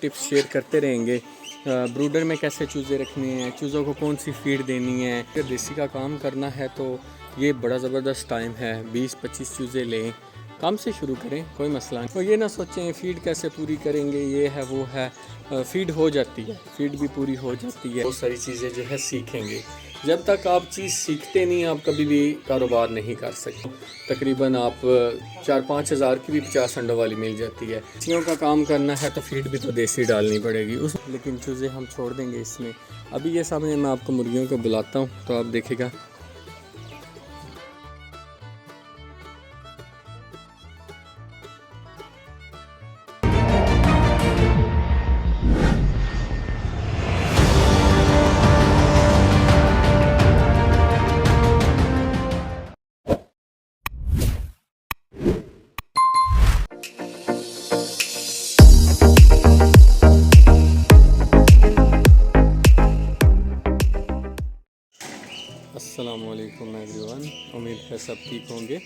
Tips share करते रहेंगे। ब्रूडर में कैसे चूज़े रखने हैं, चूज़ों को कौन सी फीड देनी है। अगर देसी का काम करना है तो ये बड़ा ज़बरदस्त टाइम है। 20-25 चूज़े लें, काम से शुरू करें, कोई मसला नहीं। तो ये ना सोचें फ़ीड कैसे पूरी करेंगे, ये है वो है। फ़ीड हो जाती है, फ़ीड भी पूरी हो जाती है। बहुत सारी चीज़ें जो है सीखेंगे। जब तक आप चीज़ सीखते नहीं, आप कभी भी कारोबार नहीं कर सकते। तकरीबन आप 4-5 हज़ार की भी 50 अंडों वाली मिल जाती है। चियों का काम करना है तो फ़ीड भी तो देसी डालनी पड़ेगी उस, लेकिन चूज़े हम छोड़ देंगे इसमें। अभी ये सामने मैं आपको मुर्गियों को बुलाता हूँ तो आप देखेगा। अस्सलामुअलैकुम एवरीवन, उम्मीद है सब ठीक होंगे।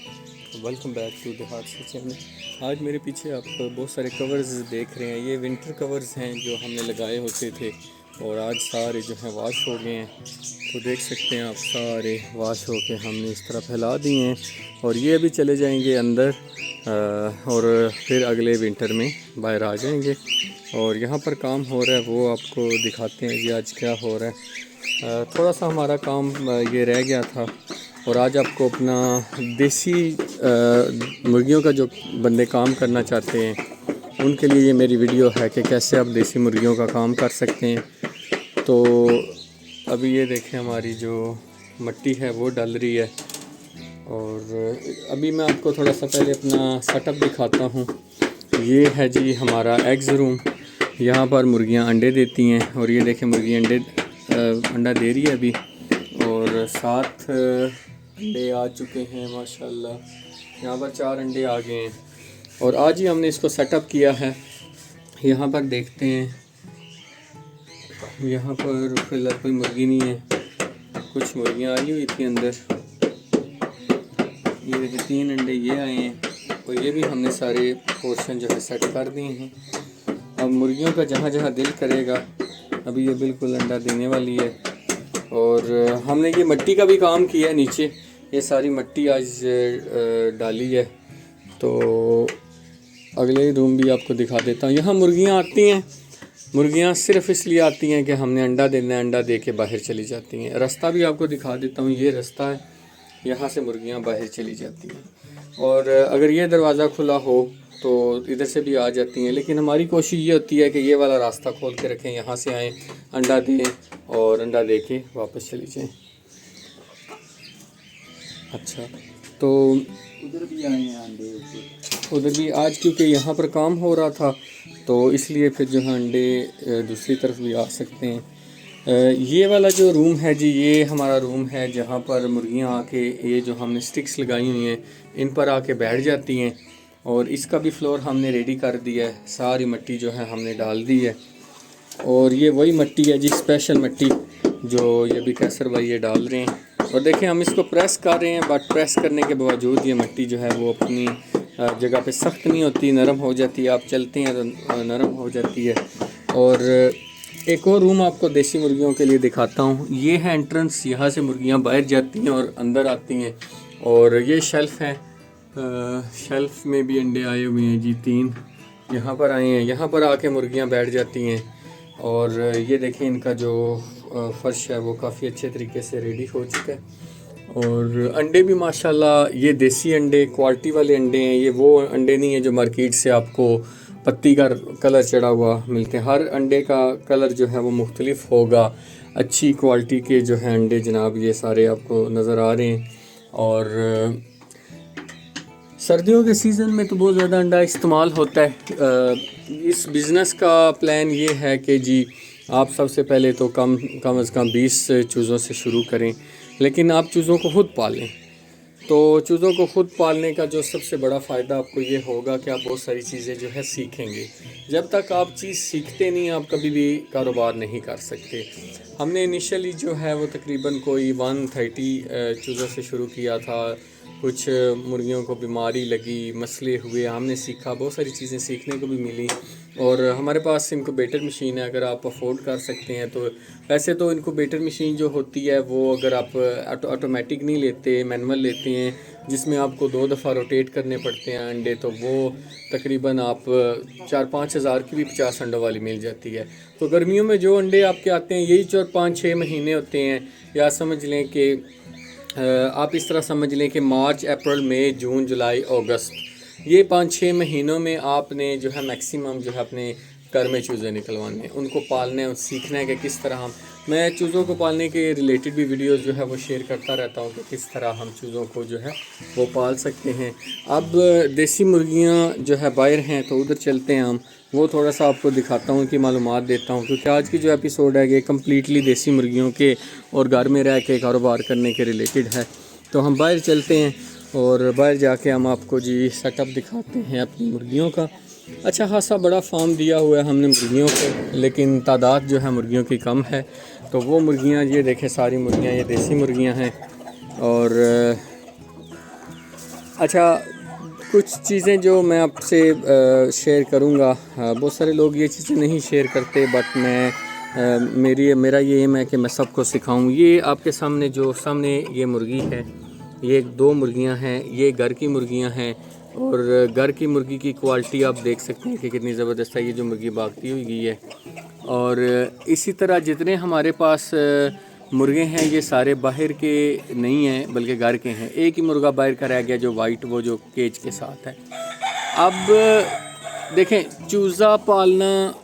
वेलकम बैक टू द हादसा चैनल। आज मेरे पीछे आप बहुत सारे कवर्स देख रहे हैं। ये विंटर कवर्स हैं जो हमने लगाए होते थे और आज सारे जो हैं वाश हो गए हैं। तो देख सकते हैं आप, सारे वाश हो के हमने इस तरह फैला दिए हैं और ये अभी चले जाएंगे अंदर और फिर अगले विंटर में बाहर आ जाएंगे। और यहाँ पर काम हो रहा है वो आपको दिखाते हैं जी आज क्या हो रहा है। थोड़ा सा हमारा काम ये रह गया था और आज आपको अपना देसी मुर्गियों का जो बंदे काम करना चाहते हैं उनके लिए ये मेरी वीडियो है कि कैसे आप देसी मुर्गियों का काम कर सकते हैं। तो अभी ये देखें, हमारी जो मिट्टी है वो डल रही है और अभी मैं आपको थोड़ा सा पहले अपना सेटअप दिखाता हूँ। ये है जी हमारा एग्स रूम। यहाँ पर मुर्गियाँ अंडे देती हैं और ये देखें मुर्गी अंडा दे रही है अभी और 7 अंडे आ चुके हैं माशाल्लाह। यहाँ पर 4 अंडे आ गए हैं और आज ही हमने इसको सेटअप किया है। यहाँ पर देखते हैं, यहाँ पर फिलहाल कोई मुर्गी नहीं है, कुछ मुर्गियाँ आई हुई थी अंदर। ये देखिए 3 अंडे ये आए हैं और ये भी हमने सारे पोर्शन जो है सेट कर दिए हैं। अब मुर्गियों का जहाँ जहाँ दिल करेगा, अभी ये बिल्कुल अंडा देने वाली है। और हमने ये मिट्टी का भी काम किया है नीचे, ये सारी मिट्टी आज डाली है। तो अगले रूम भी आपको दिखा देता हूँ। यहाँ मुर्गियाँ आती हैं, मुर्गियाँ सिर्फ इसलिए आती हैं कि हमने अंडा देना है, अंडा दे के बाहर चली जाती हैं। रास्ता भी आपको दिखा देता हूँ, ये रास्ता है, यहाँ से मुर्गियाँ बाहर चली जाती हैं। और अगर ये दरवाज़ा खुला हो तो इधर से भी आ जाती हैं, लेकिन हमारी कोशिश ये होती है कि ये वाला रास्ता खोल के रखें, यहाँ से आएँ, अंडा दें और अंडा दे के वापस चली जाएँ। अच्छा, तो उधर भी आए हैं अंडे, उधर भी आज क्योंकि यहाँ पर काम हो रहा था तो इसलिए फिर जो है अंडे दूसरी तरफ भी आ सकते हैं। ये वाला जो रूम है जी, ये हमारा रूम है जहाँ पर मुर्गियाँ आके, ये जो हमने स्टिक्स लगाई हुई हैं इन पर आके बैठ जाती हैं। और इसका भी फ्लोर हमने रेडी कर दिया है, सारी मिट्टी जो है हमने डाल दी है। और ये वही मिट्टी है जी, स्पेशल मिट्टी जो ये भी कैसर भाई ये डाल रहे हैं। और देखें हम इसको प्रेस कर रहे हैं, बट प्रेस करने के बावजूद ये मिट्टी जो है वो अपनी जगह पे सख्त नहीं होती, नरम हो जाती है। आप चलते हैं तो नरम हो जाती है। और एक और रूम आपको देसी मुर्गियों के लिए दिखाता हूँ। ये है एंट्रेंस, यहाँ से मुर्गियाँ बाहर जाती हैं और अंदर आती हैं। और ये शेल्फ़ है, शेल्फ़ में भी अंडे आए हुए हैं जी, 3 यहाँ पर आए हैं। यहाँ पर आके मुर्गियाँ बैठ जाती हैं। और ये देखें इनका जो फ़र्श है वो काफ़ी अच्छे तरीके से रेडी हो चुका है। और अंडे भी माशाल्लाह ये देसी अंडे, क्वालिटी वाले अंडे हैं। ये वो अंडे नहीं है जो मार्केट से आपको पत्ती का कलर चढ़ा हुआ मिलते हैं। हर अंडे का कलर जो है वो मुख्तलिफ होगा। अच्छी क्वालिटी के जो है अंडे जनाब ये सारे आपको नज़र आ रहे हैं। और सर्दियों के सीज़न में तो बहुत ज़्यादा अंडा इस्तेमाल होता है। इस बिज़नेस का प्लान ये है कि जी आप सबसे पहले तो कम अज़ कम 20 चूज़ों से शुरू करें, लेकिन आप चूज़ों को ख़ुद पालें। तो चूज़ों को ख़ुद पालने का जो सबसे बड़ा फ़ायदा आपको ये होगा कि आप बहुत सारी चीज़ें जो है सीखेंगे। जब तक आप चीज़ सीखते नहीं, आप कभी भी कारोबार नहीं कर सकते। हमने इनिशियली जो है वो तकरीबन कोई 130 चूज़ों से शुरू किया था। कुछ मुर्गियों को बीमारी लगी, मसले हुए, हमने सीखा, बहुत सारी चीज़ें सीखने को भी मिली। और हमारे पास इनक्यूबेटर मशीन है, अगर आप अफोर्ड कर सकते हैं तो। वैसे तो इनक्यूबेटर मशीन जो होती है वो अगर आप ऑटोमेटिक नहीं लेते, मैनुअल लेते हैं, जिसमें आपको 2 दफ़ा रोटेट करने पड़ते हैं अंडे, तो वो तकरीबन आप 4-5 हज़ार की भी 50 अंडों वाली मिल जाती है। तो गर्मियों में जो अंडे आपके आते हैं यही 4-5-6 महीने होते हैं, या समझ लें कि आप इस तरह समझ लें कि मार्च, अप्रैल, मई, जून, जुलाई, अगस्त, ये 5-6 महीनों में आपने जो है मैक्सिमम जो है अपने घर में चूज़े निकलवाने हैं, उनको पालना है और सीखना है कि किस तरह हम, मैं चूज़ों को पालने के रिलेटेड भी वीडियोस जो है वो शेयर करता रहता हूँ कि किस तरह हम चूज़ों को जो है वो पाल सकते हैं। अब देसी मुर्गियाँ जो है बाहर हैं, तो उधर चलते हैं हम, वो थोड़ा सा आपको दिखाता हूँ कि मालूमात देता हूँ, क्योंकि आज की जो एपिसोड है ये कम्प्लीटली देसी मुर्गियों के और घर में रह के कारोबार करने के रिलेटेड है। तो हम बाहर चलते हैं और बाहर जाके हम आपको जी सेटअप दिखाते हैं अपनी मुर्गियों का। अच्छा खासा बड़ा फार्म दिया हुआ है हमने मुर्गियों को, लेकिन तादाद जो है मुर्गियों की कम है। तो वो मुर्गियाँ ये देखें, सारी मुर्गियाँ ये देसी मुर्गियाँ हैं। और अच्छा, कुछ चीज़ें जो मैं आपसे शेयर करूँगा, बहुत सारे लोग ये चीज़ें नहीं शेयर करते, बट मेरा ये एम है कि मैं सबको सिखाऊँ। ये आपके सामने जो सामने ये मुर्गी है, ये 2 मुर्गियां हैं, ये घर की मुर्गियां हैं। और घर की मुर्गी की क्वालिटी आप देख सकते हैं कि कितनी ज़बरदस्त है, ये जो मुर्गी भागती हुई गई है। और इसी तरह जितने हमारे पास मुर्गे हैं ये सारे बाहर के नहीं हैं बल्कि घर के हैं। एक ही मुर्गा बाहर का रह गया जो वाइट, वो जो केज के साथ है। अब देखें, चूज़ा पालना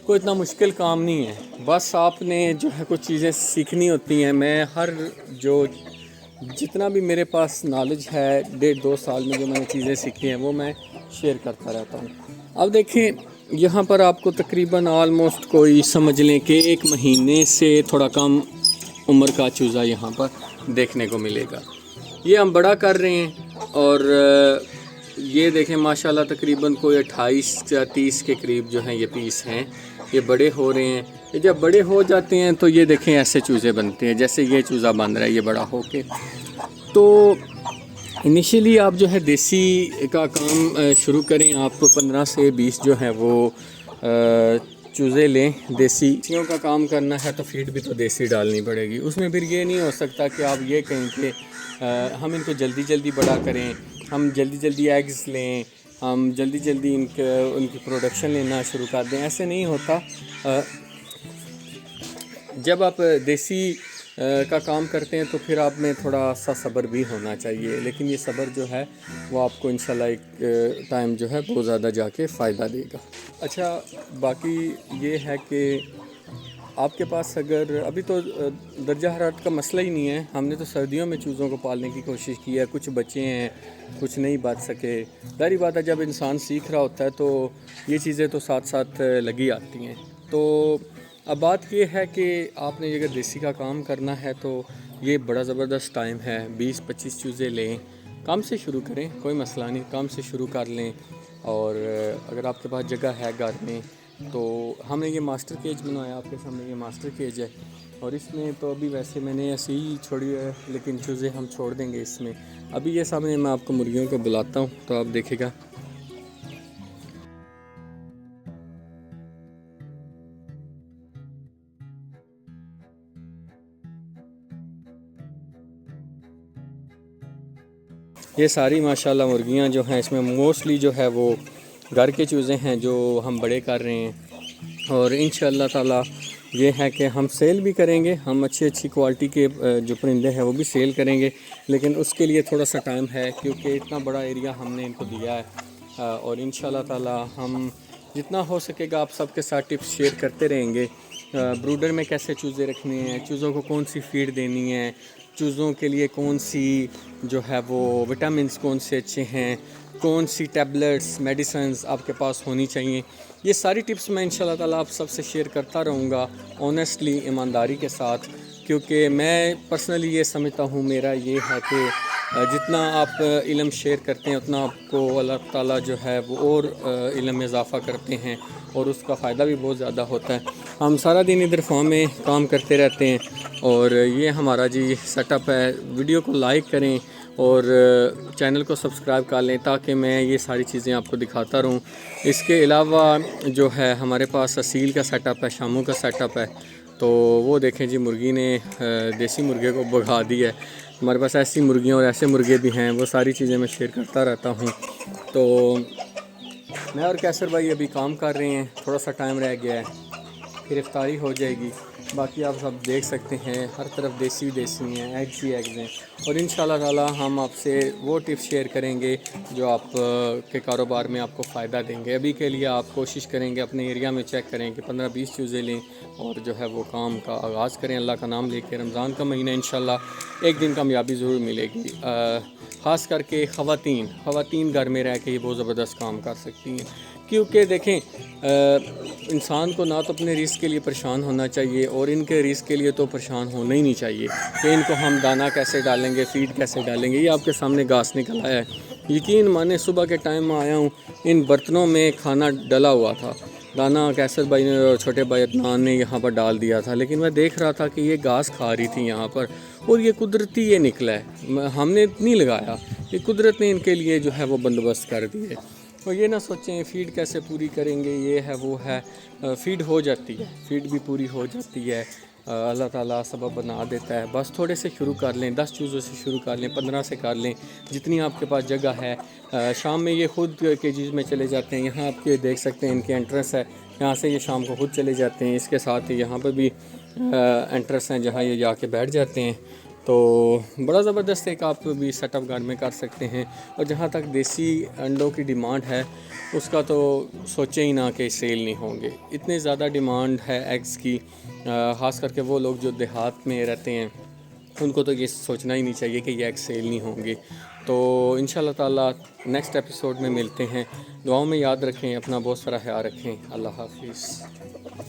कोई इतना मुश्किल काम नहीं है, बस आपने जो है कुछ चीज़ें सीखनी होती हैं। मैं जितना भी मेरे पास नॉलेज है 1.5-2 साल में जो मैंने चीज़ें सीखी हैं वो मैं शेयर करता रहता हूँ। अब देखें, यहाँ पर आपको तकरीबन ऑलमोस्ट कोई समझ लें कि 1 महीने से थोड़ा कम उम्र का चूज़ा यहाँ पर देखने को मिलेगा। ये हम बड़ा कर रहे हैं और ये देखें माशाल्लाह तकरीबन कोई 28 या 30 के करीब जो हैं ये पीस हैं, ये बड़े हो रहे हैं। ये जब बड़े हो जाते हैं तो ये देखें ऐसे चूज़े बनते हैं, जैसे ये चूज़ा बन रहा है ये बड़ा होके। तो इनिशियली आप जो है देसी का काम शुरू करें। आप 15 से 20 जो है वो चूज़े लें। देसियों का काम करना है तो फीड भी तो देसी डालनी पड़ेगी। उसमें फिर ये नहीं हो सकता कि आप ये कहें कि हम इनको जल्दी जल्दी बड़ा करें, हम जल्दी जल्दी एग्स लें, हम जल्दी जल्दी उनकी प्रोडक्शन लेना शुरू कर दें। ऐसे नहीं होता। जब आप देसी का काम करते हैं तो फिर आप में थोड़ा सा सब्र भी होना चाहिए, लेकिन ये सब्र जो है वो आपको इंशाल्लाह एक टाइम जो है बहुत ज़्यादा जाके फ़ायदा देगा। अच्छा, बाकी ये है कि आपके पास अगर अभी तो दर्जा हरारत का मसला ही नहीं है, हमने तो सर्दियों में चूज़ों को पालने की कोशिश की है। कुछ बच्चे हैं, कुछ नहीं बच सके। जाहिर बात है जब इंसान सीख रहा होता है तो ये चीज़ें तो साथ साथ लगी आती हैं। तो अब बात ये है कि आपने अगर देसी का काम करना है तो ये बड़ा ज़बरदस्त टाइम है। 20-25 चूज़े लें, काम से शुरू करें, कोई मसला नहीं, काम से शुरू कर लें। और अगर आपके पास जगह है घर में तो हमने ये मास्टर केज बनवाया, आपके सामने ये मास्टर केज है। और इसमें तो अभी वैसे मैंने ऐसे ही छोड़ी है, लेकिन चूज़े हम छोड़ देंगे इसमें। अभी ये सामने मैं आपको मुर्गियों को बुलाता हूँ तो आप देखेगा। ये सारी माशाल्लाह मुर्गियाँ जो हैं इसमें मोस्टली जो है वो घर के चूज़े हैं जो हम बड़े कर रहे हैं। और इंशाअल्लाह ताला ये है कि हम सेल भी करेंगे, हम अच्छी क्वालिटी के जो परिंदे हैं वो भी सेल करेंगे, लेकिन उसके लिए थोड़ा सा टाइम है क्योंकि इतना बड़ा एरिया हमने इनको दिया है। और इंशाअल्लाह ताला हम जितना हो सकेगा आप सबके साथ टिप्स शेयर करते रहेंगे। ब्रूडर में कैसे चूज़े रखने हैं, चूज़ों को कौन सी फीड देनी है, चूज़ों के लिए कौन सी जो है वो विटामिन्स कौन से अच्छे हैं, कौन सी टैबलेट्स मेडिसिन्स आपके पास होनी चाहिए, ये सारी टिप्स मैं इंशाल्लाह ताला आप सबसे शेयर करता रहूँगा ऑनेस्टली, ईमानदारी के साथ। क्योंकि मैं पर्सनली ये समझता हूँ, मेरा ये है कि जितना आप इल्म शेयर करते हैं उतना आपको अल्लाह ताला जो है वो और इल्म में इजाफ़ा करते हैं और उसका फ़ायदा भी बहुत ज़्यादा होता है। हम सारा दिन इधर फार्म में काम करते रहते हैं और ये हमारा जी सेटअप है। वीडियो को लाइक करें और चैनल को सब्सक्राइब कर लें ताकि मैं ये सारी चीज़ें आपको दिखाता रहूँ। इसके अलावा जो है हमारे पास असील का सेटअप है, शामू का सेटअप है। तो वो देखें जी, मुर्गी ने देसी मुर्गे को भगा दिया है। हमारे पास ऐसी मुर्गियाँ और ऐसे मुर्गे भी हैं, वो सारी चीज़ें मैं शेयर करता रहता हूँ। तो मैं और कैसर भाई अभी काम कर रहे हैं, थोड़ा सा टाइम रह गया है, फिर इफ्तारी हो जाएगी। बाकी आप सब देख सकते हैं हर तरफ देसी हैं, एग्स ही एग्स हैं। और इंशाल्लाह ताला हम आपसे वो टिप्स शेयर करेंगे जो आप के कारोबार में आपको फ़ायदा देंगे। अभी के लिए आप कोशिश करेंगे अपने एरिया में चेक करें कि 15-20 चूज़े लें और जो है वो काम का आगाज़ करें अल्लाह का नाम लेके। रमज़ान का महीना इंशाल्लाह एक दिन कामयाबी ज़रूर मिलेगी। ख़ास करके ख़वातीन घर में रह के ये बहुत ज़बरदस्त काम कर सकती हैं, क्योंकि देखें इंसान को ना तो अपने रिस्क के लिए परेशान होना चाहिए और इनके रिस्क के लिए तो परेशान होना ही नहीं चाहिए कि इनको हम दाना कैसे डालेंगे, फीड कैसे डालेंगे। ये आपके सामने घास निकल आया है, यकीन माने सुबह के टाइम में आया हूँ, इन बर्तनों में खाना डला हुआ था, दाना कैसर भाई ने और छोटे भाई अदनान ने यहाँ पर डाल दिया था। लेकिन मैं देख रहा था कि ये घास खा रही थी यहाँ पर, और ये कुदरती ये निकला है, हमने नहीं लगाया, ये कुदरत ने इनके लिए जो है वो बंदोबस्त कर दिए। तो ये ना सोचें फ़ीड कैसे पूरी करेंगे, ये है वो है, फ़ीड हो जाती है, फ़ीड भी पूरी हो जाती है। अल्लाह ताला सबब बना देता है। बस थोड़े से शुरू कर लें, 10 चूज़ों से शुरू कर लें, 15 से कर लें, जितनी आपके पास जगह है। शाम में ये खुद केजीज़ में चले जाते हैं। यहाँ आपके देख सकते हैं इनके एंट्रेंस है, यहाँ से ये शाम को खुद चले जाते हैं। इसके साथ ही यहाँ पर भी एंट्रेंस हैं जहाँ ये जाके बैठ जाते हैं। तो बड़ा ज़बरदस्त एक आप भी सेटअप घर में कर सकते हैं। और जहाँ तक देसी अंडों की डिमांड है उसका तो सोचें ही ना कि सेल नहीं होंगे, इतने ज़्यादा डिमांड है एग्स की। ख़ास करके वो लोग जो देहात में रहते हैं उनको तो ये सोचना ही नहीं चाहिए कि ये एग्स सेल नहीं होंगे। तो इंशाल्लाह ताला नेक्स्ट एपिसोड में मिलते हैं। दुआओं में याद रखें, अपना बहुत सारा ख्याल रखें। अल्लाह हाफिज़।